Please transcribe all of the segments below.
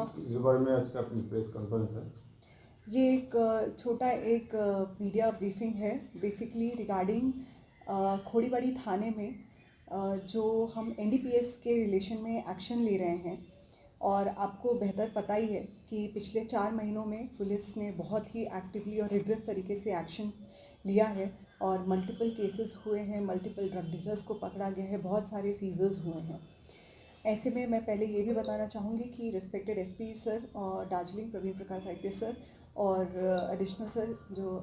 इस बारे में आज का अपनी प्रेस कॉन्फ्रेंस है। ये एक छोटा एक मीडिया ब्रीफिंग है बेसिकली रिगार्डिंग खोड़ीबाड़ी थाने में जो हम एनडीपीएस के रिलेशन में एक्शन ले रहे हैं। और आपको बेहतर पता ही है कि पिछले 4 महीनों में पुलिस ने बहुत ही एक्टिवली और रिग्रेस तरीके से एक्शन लिया है और मल्टीपल केसेस हुए हैं, मल्टीपल ड्रग डीलर्स को पकड़ा गया है, बहुत सारे सीजर्स हुए हैं। ऐसे में मैं पहले ये भी बताना चाहूँगी कि रिस्पेक्टेड एसपी सर और दार्जिलिंग प्रवीण प्रकाश आईपीएस सर और एडिशनल सर जो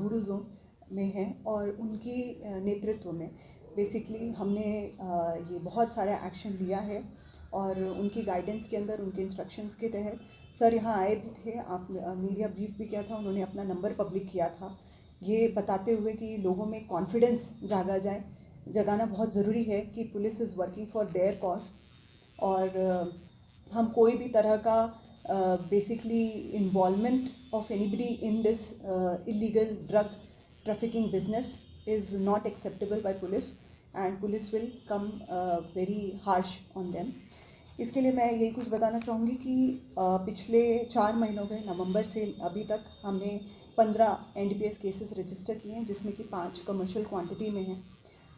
रूरल जोन में हैं और उनकी नेतृत्व में बेसिकली हमने ये बहुत सारा एक्शन लिया है। और उनकी गाइडेंस के अंदर, उनके इंस्ट्रक्शंस के तहत सर यहाँ आए भी थे, आप मीडिया ब्रीफ भी किया था, उन्होंने अपना नंबर पब्लिक किया था ये बताते हुए कि लोगों में कॉन्फिडेंस जगाना बहुत ज़रूरी है कि police is working for their cause. और हम कोई भी तरह का basically involvement of anybody in this illegal drug trafficking business is not acceptable bye police and police will come very harsh on them. इसके लिए मैं यही कुछ बताना चाहूँगी कि पिछले 4 महीनों में नवंबर से अभी तक हमने 15 एनडीपीएस केसेस रजिस्टर किए हैं, जिसमें कि 5 कमर्शियल क्वांटिटी में हैं।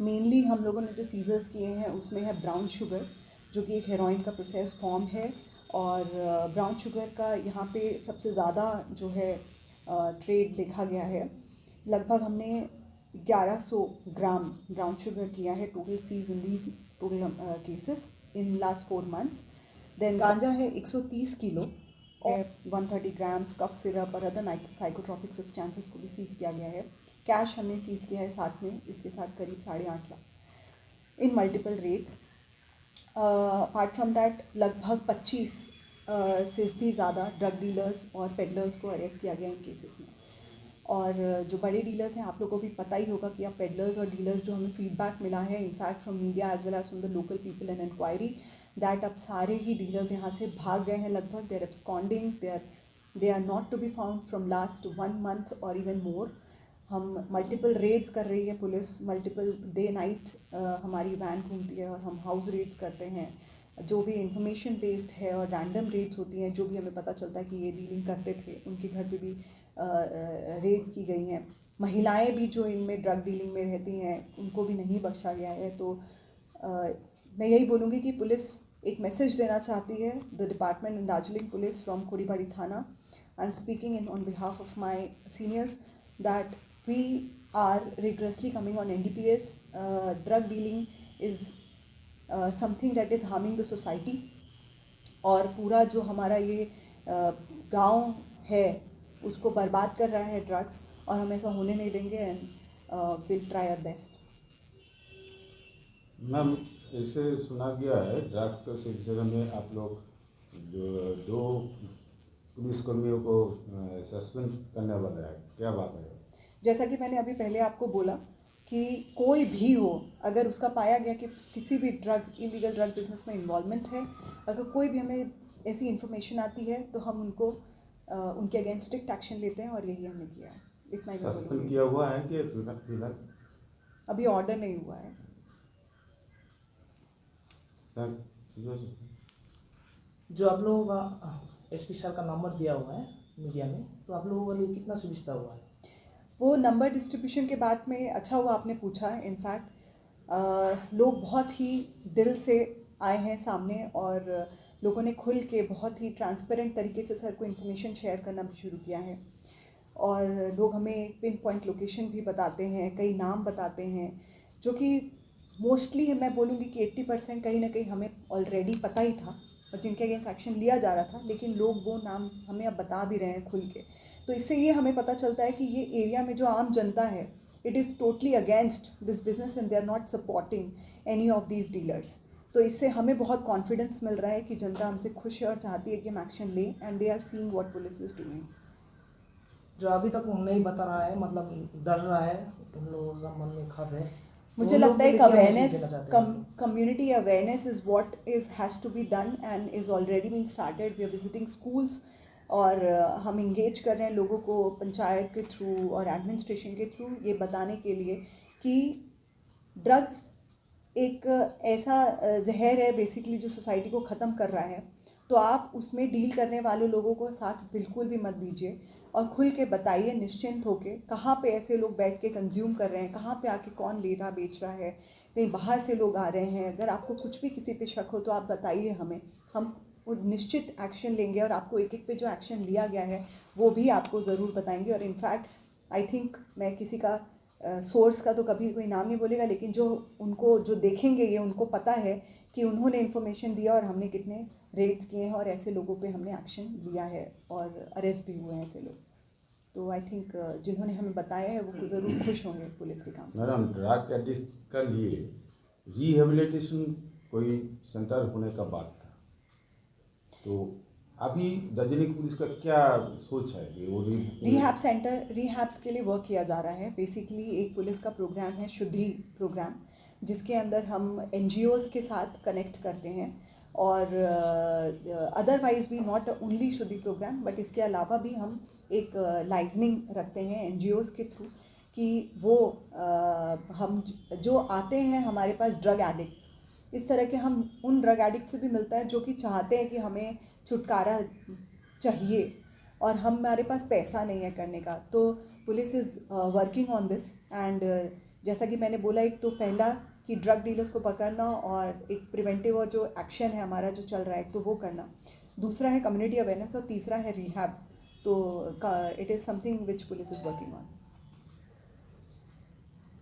मेनली हम लोगों ने जो सीजर्स किए हैं उसमें है ब्राउन शुगर, जो कि एक हेरोइन का प्रोसेस फॉर्म है। और ब्राउन शुगर का यहाँ पे सबसे ज़्यादा जो है ट्रेड देखा गया है। लगभग हमने 1100 ग्राम ब्राउन शुगर किया है total seize in these total cases in last 4 months. Then ganja है 130 किलो और 130 ग्राम्स कफ सिरप और अदर साइकोट्रॉपिक सब्सटेंसेस को भी सीज़ किया गया है। कैश हमने सीज़ किया है साथ में, इसके साथ करीब 8.5 लाख इन multiple rates. Apart from that लगभग 25 से भी ज़्यादा ड्रग डीलर्स और पेडलर्स को अरेस्ट किया गया इन केसेस में। और जो बड़े डीलर्स हैं, आप लोगों को भी पता ही होगा कि अब पेडलर्स और डीलर्स जो हमें फीडबैक मिला है in fact from media as well as from the local people and inquiry that अब सारे ही डीलर्स यहाँ से भाग गए हैं। लगभग they are absconding, they are not to be found from last 1 month और इवन मोर। हम मल्टीपल रेड्स कर रही है पुलिस, मल्टीपल डे नाइट हमारी वैन घूमती है और हम हाउस रेड्स करते हैं। जो भी इंफॉर्मेशन बेस्ड है और रैंडम रेड्स होती हैं, जो भी हमें पता चलता है कि ये डीलिंग करते थे, उनके घर पे भी रेड्स की गई हैं। महिलाएं भी जो इनमें ड्रग डीलिंग में रहती हैं उनको भी नहीं बख्शा गया है। तो मैं यही बोलूँगी कि पुलिस एक मैसेज देना चाहती है, the department in Darjeeling police from Khoribari थाना। I am speaking in on behalf of my seniors that we are rigorously coming on NDPS. Drug dealing is something that is harming the society और पूरा जो हमारा ये गांव है उसको बर्बाद कर रहा है ड्रग्स, और हम ऐसा होने नहीं देंगे and will try our best. Ma'am, इसे सुना गया है ड्रग्स के सिलसिले में आप लोग जो 2 पुलिसकर्मियों को सस्पेंड करने वाले हैं, क्या बात है? जैसा कि मैंने अभी पहले आपको बोला कि कोई भी हो, अगर उसका पाया गया कि किसी भी इलीगल ड्रग बिजनेस में इन्वॉल्वमेंट है, अगर कोई भी हमें ऐसी इन्फॉर्मेशन आती है तो हम उनको उनके अगेंस्ट स्ट्रिक्ट एक्शन लेते हैं, और यही हमने किया है। इतना ही सस्पेंड किया हुआ है कि फिलहाल अभी ऑर्डर नहीं हुआ है सर? जो आप लोगों का एसपी सर का नंबर दिया हुआ है मीडिया में, तो आप लोगों के लिए कितना सुविधा हुआ है? वो नंबर डिस्ट्रीब्यूशन के बाद में अच्छा हुआ आपने पूछा है। इनफैक्ट लोग बहुत ही दिल से आए हैं सामने और लोगों ने खुल के बहुत ही ट्रांसपेरेंट तरीके से सर को इन्फॉर्मेशन शेयर करना भी शुरू किया है। और लोग हमें पिन पॉइंट लोकेशन भी बताते हैं, कई नाम बताते हैं, जो कि मोस्टली मैं बोलूँगी कि 80% कहीं ना कहीं हमें ऑलरेडी पता ही था और जिनके अगेंस्ट एक्शन लिया जा रहा था, लेकिन लोग वो नाम हमें अब बता भी रहे हैं खुल के। तो इससे ये हमें पता चलता है कि ये एरिया में जो आम जनता है, it is totally against this business and they are not supporting any of these dealers. तो इससे हमें बहुत कॉन्फिडेंस मिल रहा है कि जनता हमसे खुश है और चाहती है कि हम एक्शन लें, and they are seeing what police is doing. जो अभी तक नहीं बता रहा है, मतलब डर रहा है, उन लोगों का मन में खौफ है, मुझे लगता है कि awareness, community awareness is what is has to be done and is already been started. We are visiting schools और हम इंगेज कर रहे हैं लोगों को पंचायत के थ्रू और एडमिनिस्ट्रेशन के थ्रू ये बताने के लिए कि ड्रग्स एक ऐसा जहर है बेसिकली जो सोसाइटी को ख़त्म कर रहा है। तो आप उसमें डील करने वाले लोगों को साथ बिल्कुल भी मत दीजिए और खुल के बताइए निश्चिंत होके कहाँ पे ऐसे लोग बैठ के कंज्यूम कर रहे हैं, कहाँ पे आके कौन ले रहा बेच रहा है, कहीं बाहर से लोग आ रहे हैं। अगर आपको कुछ भी किसी पे शक हो तो आप बताइए हमें, हम वो निश्चित एक्शन लेंगे और आपको एक एक पे जो एक्शन लिया गया है वो भी आपको ज़रूर बताएंगे। और इनफैक्ट आई थिंक मैं किसी का सोर्स का तो कभी कोई नाम नहीं बोलेगा, लेकिन जो उनको जो देखेंगे ये उनको पता है कि उन्होंने इन्फॉर्मेशन दिया और हमने कितने रेड्स किए हैं और ऐसे लोगों पे हमने एक्शन लिया है और अरेस्ट भी हुए हैं ऐसे लोग। तो आई थिंक जिन्होंने हमें बताया है वो ज़रूर खुश होंगे पुलिस के काम से। मैडम, ड्रग एडिक्ट के लिए रिहेबिलिटेशन कोई सेंटर होने का बात था, तो अभी दार्जिलिंग पुलिस का क्या सोच है कि वो रिहैब सेंटर, रिहैब्स के लिए वर्क किया जा रहा है। बेसिकली एक पुलिस का प्रोग्राम है शुद्धि प्रोग्राम, जिसके अंदर हम NGOs के साथ कनेक्ट करते हैं और अदरवाइज भी नॉट ओनली शुद्धि प्रोग्राम बट इसके अलावा भी हम एक लाइजनिंग रखते हैं NGOs के थ्रू कि वो हम जो आते हैं हमारे पास ड्रग एडिक्ट्स, इस तरह के हम उन ड्रग एडिक्ट से भी मिलता है जो कि चाहते हैं कि हमें छुटकारा चाहिए और हमारे पास पैसा नहीं है करने का। तो police is working on this and जैसा कि मैंने बोला, एक तो पहला कि ड्रग डीलर्स को पकड़ना और एक प्रिवेंटिव और जो एक्शन है हमारा जो चल रहा है तो वो करना, दूसरा है कम्युनिटी अवेयरनेस और तीसरा है रिहैब। तो it is something which police is working on.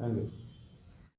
Thank you.